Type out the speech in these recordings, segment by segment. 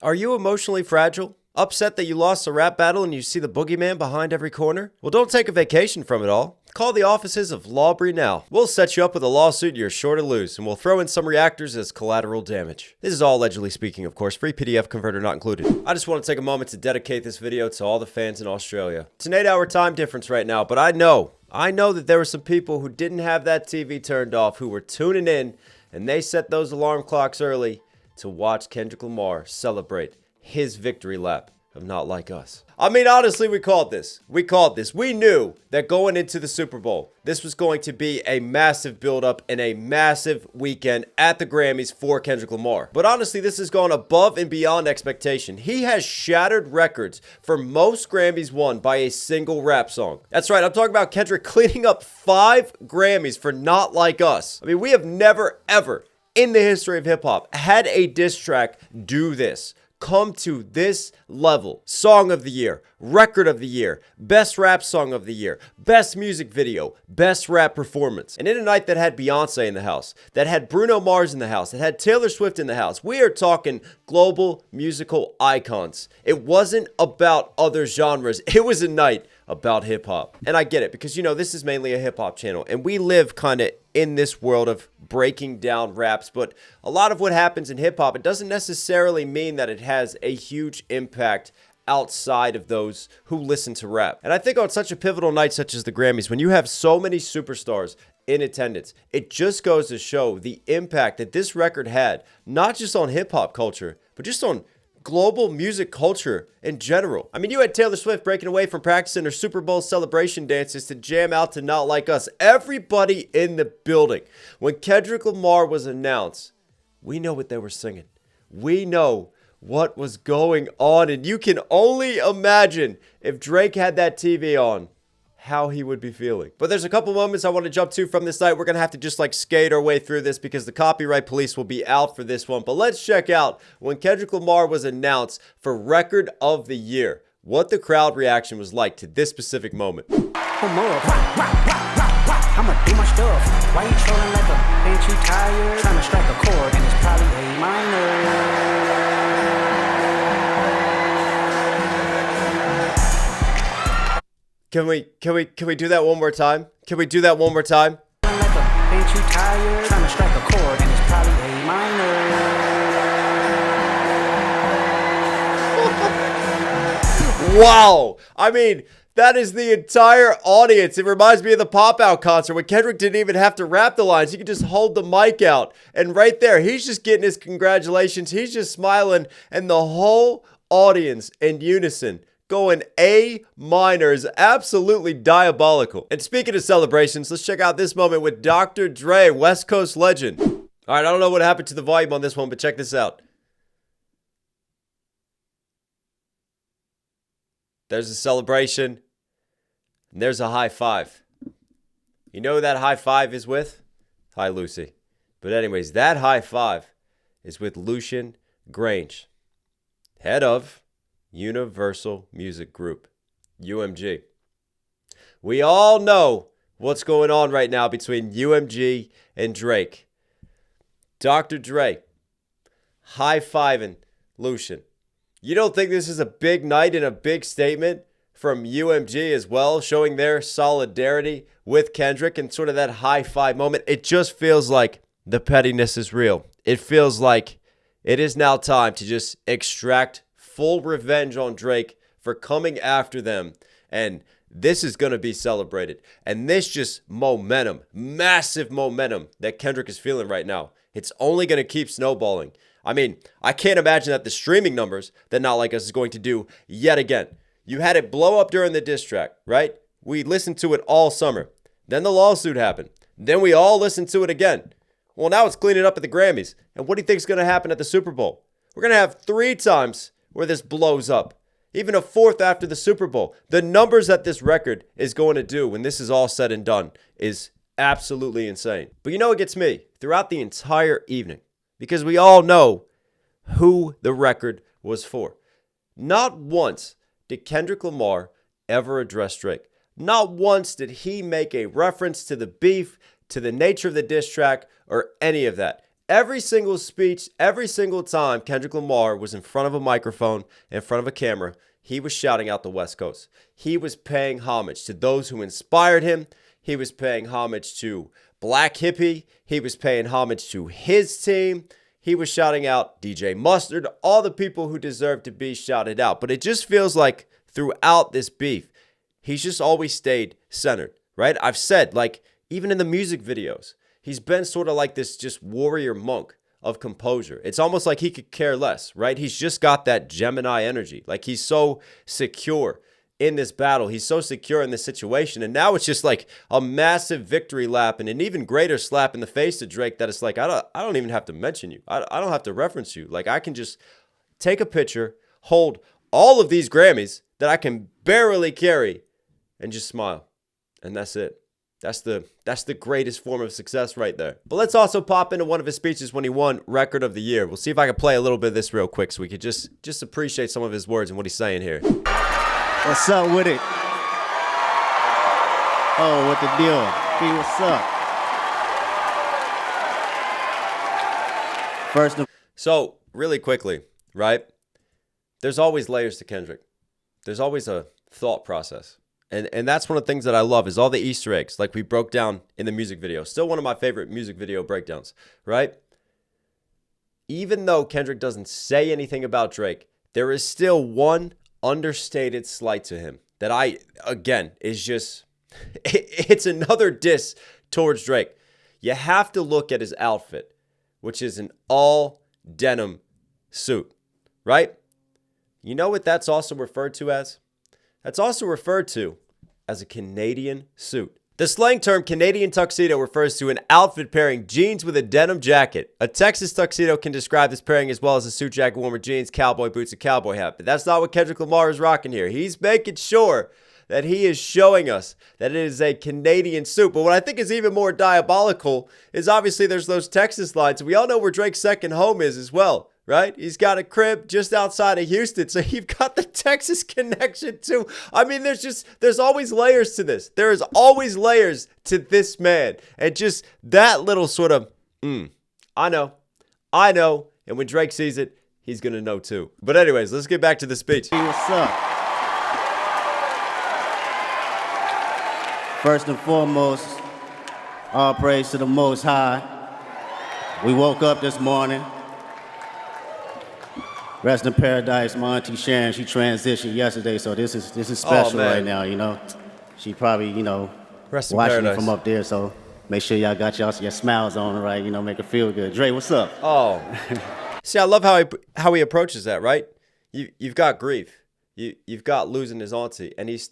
Are you emotionally fragile? Upset that you lost a rap battle and you see the boogeyman behind every corner? Well, don't take a vacation from it all. Call the offices of Lawbury now. We'll set you up with a lawsuit you're sure to lose, and we'll throw in some reactors as collateral damage. This is all allegedly speaking, of course. Free PDF converter not included. I just want to take a moment to dedicate this video to all the fans in Australia. It's an 8-hour time difference right now, but I know that there were some people who didn't have that TV turned off who were tuning in, and they set those alarm clocks early to watch Kendrick Lamar celebrate his victory lap of Not Like Us. I mean, honestly, we called this. We knew that going into the Super Bowl, this was going to be a massive build-up and a massive weekend at the Grammys for Kendrick Lamar. But honestly, this has gone above and beyond expectation. He has shattered records for most Grammys won by a single rap song. That's right, I'm talking about Kendrick cleaning up 5 Grammys for Not Like Us. I mean, we have never, ever in the history of hip-hop had a diss track do this. Come to this level. Song of the year, record of the year, best rap song of the year, best music video, best rap performance. And in a night that had Beyonce in the house, that had Bruno Mars in the house, that had Taylor Swift in the house, we are talking global musical icons. It wasn't about other genres. It was a night about hip hop. And I get it because, you know, this is mainly a hip hop channel and we live kind of in this world of breaking down raps, but a lot of what happens in hip hop, it doesn't necessarily mean that it has a huge impact outside of those who listen to rap. And I think on such a pivotal night such as the Grammys, when you have so many superstars in attendance, it just goes to show the impact that this record had, not just on hip hop culture, but just on global music culture in general. I mean, you had Taylor Swift breaking away from practicing her Super Bowl celebration dances to jam out to Not Like Us. Everybody in the building. When Kendrick Lamar was announced, we know what they were singing. We know what was going on, and you can only imagine if Drake had that TV on, how he would be feeling. But there's a couple moments I want to jump to from this night. We're going to have to just like skate our way through this because the copyright police will be out for this one. But let's check out when Kendrick Lamar was announced for Record of the Year, what the crowd reaction was like to this specific moment. I'ma do my stuff. Why you trolling like a ain't you tired? Trying to strike a chord and it's probably A minor. Can we do that one more time? Can we do that one more time? Like a ain't you tired? Trying to strike a chord and it's probably A minor. Wow. I mean, that is the entire audience. It reminds me of the Pop Out concert when Kendrick didn't even have to rap the lines. He could just hold the mic out. And right there, he's just getting his congratulations. He's just smiling. And the whole audience in unison going A minor is absolutely diabolical. And speaking of celebrations, let's check out this moment with Dr. Dre, West Coast legend. All right, I don't know what happened to the volume on this one, but check this out. There's a celebration, and there's a high five. You know who that high five is with? Hi, Lucy. But anyways, that high five is with Lucian Grange, head of Universal Music Group, UMG. We all know what's going on right now between UMG and Drake. Dr. Dre high-fiving Lucian. You don't think this is a big night and a big statement from UMG as well, showing their solidarity with Kendrick and sort of that high-five moment? It just feels like the pettiness is real. It feels like it is now time to just extract full revenge on Drake for coming after them, and this is going to be celebrated. And this just momentum, massive momentum that Kendrick is feeling right now, it's only going to keep snowballing. I mean, I can't imagine that the streaming numbers that Not Like Us is going to do yet again. You had it blow up during the diss track, right? We listened to it all summer. Then the lawsuit happened. Then we all listened to it again. Well, now it's cleaning up at the Grammys. And what do you think is going to happen at the Super Bowl? We're going to have 3 times where this blows up. Even a 4th after the Super Bowl. The numbers that this record is going to do when this is all said and done is absolutely insane. But you know what gets me? Throughout the entire evening, because we all know who the record was for. Not once did Kendrick Lamar ever address Drake. Not once did he make a reference to the beef, to the nature of the diss track, or any of that. Every single speech, every single time Kendrick Lamar was in front of a microphone, in front of a camera, he was shouting out the West Coast. He was paying homage to those who inspired him. He was paying homage to Black Hippie. He was paying homage to his team. He was shouting out DJ Mustard, all the people who deserve to be shouted out. But it just feels like throughout this beef, he's just always stayed centered, right? I've said, like, even in the music videos, he's been sort of like this just warrior monk of composure. It's almost like he could care less, right? He's just got that Gemini energy. Like, he's so secure in this battle. He's so secure in this situation. And now it's just like a massive victory lap and an even greater slap in the face to Drake that it's like, I don't even have to mention you. I don't have to reference you. Like, I can just take a picture, hold all of these Grammys that I can barely carry and just smile. And that's it. That's the greatest form of success right there. But let's also pop into one of his speeches when he won Record of the Year. We'll see if I can play a little bit of this real quick so we could just appreciate some of his words and what he's saying here. What's up with it? Oh, what the deal? B, what's up? First of So, really quickly, right? There's always layers to Kendrick. There's always a thought process. And that's one of the things that I love is all the Easter eggs, like we broke down in the music video. Still one of my favorite music video breakdowns, right? Even though Kendrick doesn't say anything about Drake, there is still one understated slight to him that is just, it's another diss towards Drake. You have to look at his outfit, which is an all denim suit, right? You know what that's also referred to as? That's also referred to as a Canadian suit. The slang term Canadian tuxedo refers to an outfit pairing jeans with a denim jacket. A Texas tuxedo can describe this pairing as well as a suit jacket worn with jeans, cowboy boots, and cowboy hat. But that's not what Kendrick Lamar is rocking here. He's making sure that he is showing us that it is a Canadian suit. But what I think is even more diabolical is obviously there's those Texas lines. We all know where Drake's second home is as well, right? He's got a crib just outside of Houston. So you've got the Texas connection too. I mean, there's always layers to this. There is always layers to this man. And just that little sort of, I know. And when Drake sees it, he's going to know too. But anyways, let's get back to the speech. Hey, what's up? First and foremost, all praise to the Most High. We woke up this morning. Rest in paradise, my auntie Sharon, she transitioned yesterday, so this is special right now, you know. She probably, Rest in watching paradise. it from up there, so make sure y'all got your smiles on, right? Make her feel good. Dre, what's up? Oh. See, I love how he approaches that, right? You've got grief. You've got losing his auntie, and he's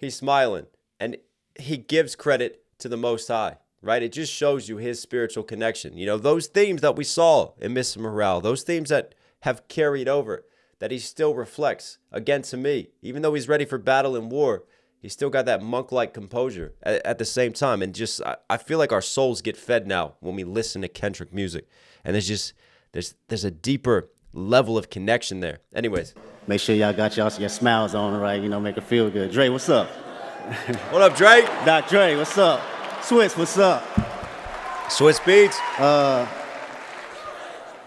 smiling, and he gives credit to the Most High, right? It just shows you his spiritual connection. Those themes that we saw in Mr. Morale, those themes that have carried over, that he still reflects. Again, to me, even though he's ready for battle and war, he's still got that monk-like composure at the same time. And just, I feel like our souls get fed now when we listen to Kendrick music. And there's a deeper level of connection there. Anyways. Make sure y'all got your smiles on, right? Make her feel good. Dre, what's up? What up, Drake? Doc Dre, what's up? Swiss, what's up? Swiss Beats.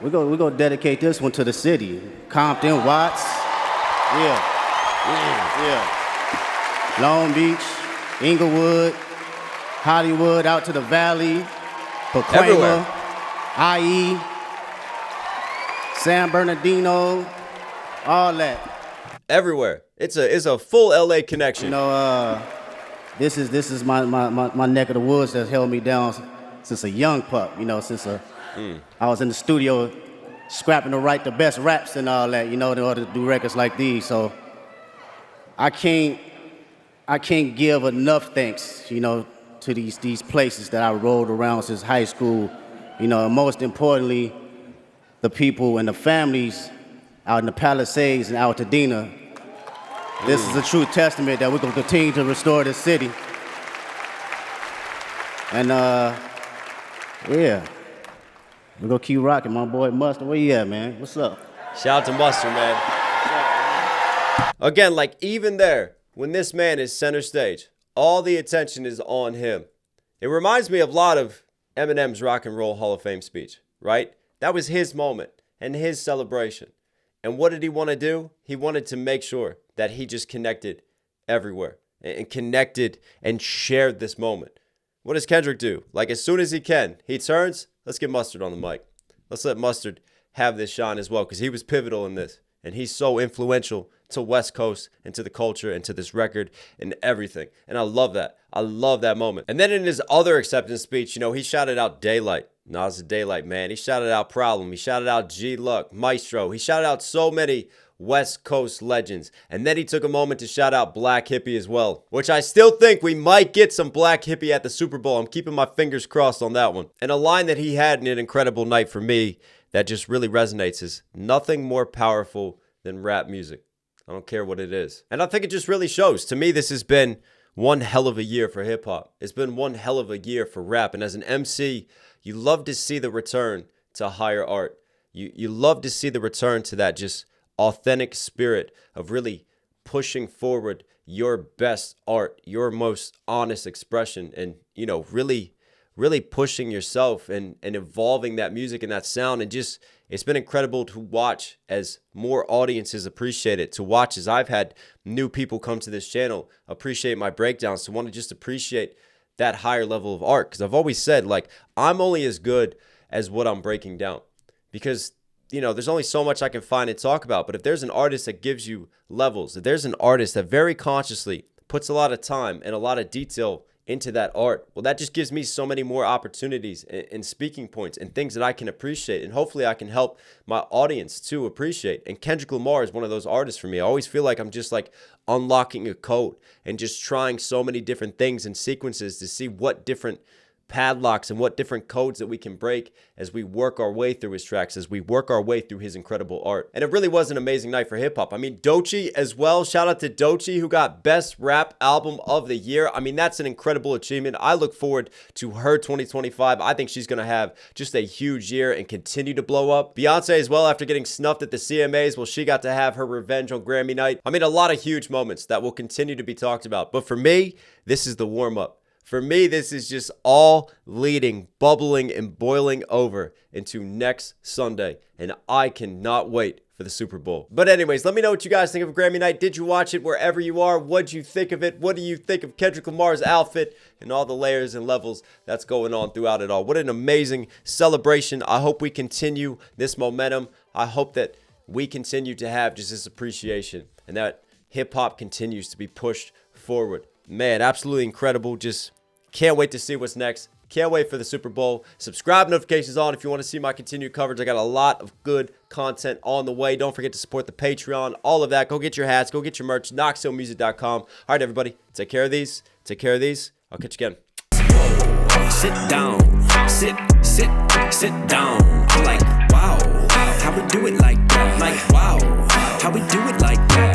We're gonna dedicate this one to the city. Compton, Watts. Yeah. Long Beach, Inglewood, Hollywood, out to the Valley, Pacoima, IE, San Bernardino, all that. Everywhere. It's a full LA connection. This is my neck of the woods that's held me down since a young pup, since I was in the studio scrapping to write the best raps and all that, in order to do records like these. So I can't give enough thanks, to these places that I rolled around since high school, and most importantly, the people and the families out in the Palisades and Altadena. This is a true testament that we're gonna continue to restore this city. And yeah. We're gonna keep rocking, my boy Mustard. Where you at, man? What's up? Shout out to Mustard, man. Again, like even there, when this man is center stage, all the attention is on him. It reminds me of a lot of Eminem's Rock and Roll Hall of Fame speech, right? That was his moment and his celebration. And what did he want to do? He wanted to make sure that he just connected everywhere and connected and shared this moment. What does Kendrick do? Like, as soon as he can, he turns, let's get Mustard on the mic. Let's let Mustard have this shine as well, because he was pivotal in this. And he's so influential to West Coast and to the culture and to this record and everything. And I love that. I love that moment. And then in his other acceptance speech, you know, he shouted out Daylight. Nas Daylight, man. He shouted out Problem. He shouted out G-Luck, Maestro. He shouted out so many West Coast legends. And then he took a moment to shout out Black Hippie as well, which I still think we might get some Black Hippie at the Super Bowl. I'm keeping my fingers crossed on that one. And a line that he had in an incredible night for me that just really resonates is, nothing more powerful than rap music. I don't care what it is. And I think it just really shows. To me, this has been one hell of a year for hip hop. It's been one hell of a year for rap. And as an MC, you love to see the return to higher art. You love to see the return to that just authentic spirit of really pushing forward your best art, your most honest expression, and, you know, really pushing yourself and evolving that music and that sound. And just, it's been incredible to watch as more audiences appreciate it, to watch as I've had new people come to this channel, appreciate my breakdowns, to want to just appreciate that higher level of art. Because I've always said, like, I'm only as good as what I'm breaking down, because, you know, there's only so much I can find and talk about. But if there's an artist that gives you levels, if there's an artist that very consciously puts a lot of time and a lot of detail into that art, well, that just gives me so many more opportunities and speaking points and things that I can appreciate. And hopefully I can help my audience to appreciate. And Kendrick Lamar is one of those artists for me. I always feel like I'm just like unlocking a code and just trying so many different things and sequences to see what different padlocks and what different codes that we can break as we work our way through his tracks, as we work our way through his incredible art. And it really was an amazing night for hip hop. I mean, Doechii as well. Shout out to Doechii, who got Best Rap Album of the Year. I mean, that's an incredible achievement. I look forward to her 2025. I think she's going to have just a huge year and continue to blow up. Beyonce as well, after getting snuffed at the CMAs, well, she got to have her revenge on Grammy night. I mean, a lot of huge moments that will continue to be talked about. But for me, this is the warm-up. For me, this is just all leading, bubbling, and boiling over into next Sunday. And I cannot wait for the Super Bowl. But anyways, let me know what you guys think of Grammy night. Did you watch it wherever you are? What'd you think of it? What do you think of Kendrick Lamar's outfit and all the layers and levels that's going on throughout it all? What an amazing celebration. I hope we continue this momentum. I hope that we continue to have just this appreciation and that hip hop continues to be pushed forward. Man, absolutely incredible. Just can't wait to see what's next. Can't wait for the Super Bowl. Subscribe, notifications on if you want to see my continued coverage. I got a lot of good content on the way. Don't forget to support the Patreon, all of that. Go get your hats. Go get your merch. knoxhilldmv.com. All right, everybody. Take care of these. Take care of these. I'll catch you again. Sit down. Sit down. I'm like, wow. How we do it like that? Like, wow. How we do it like that?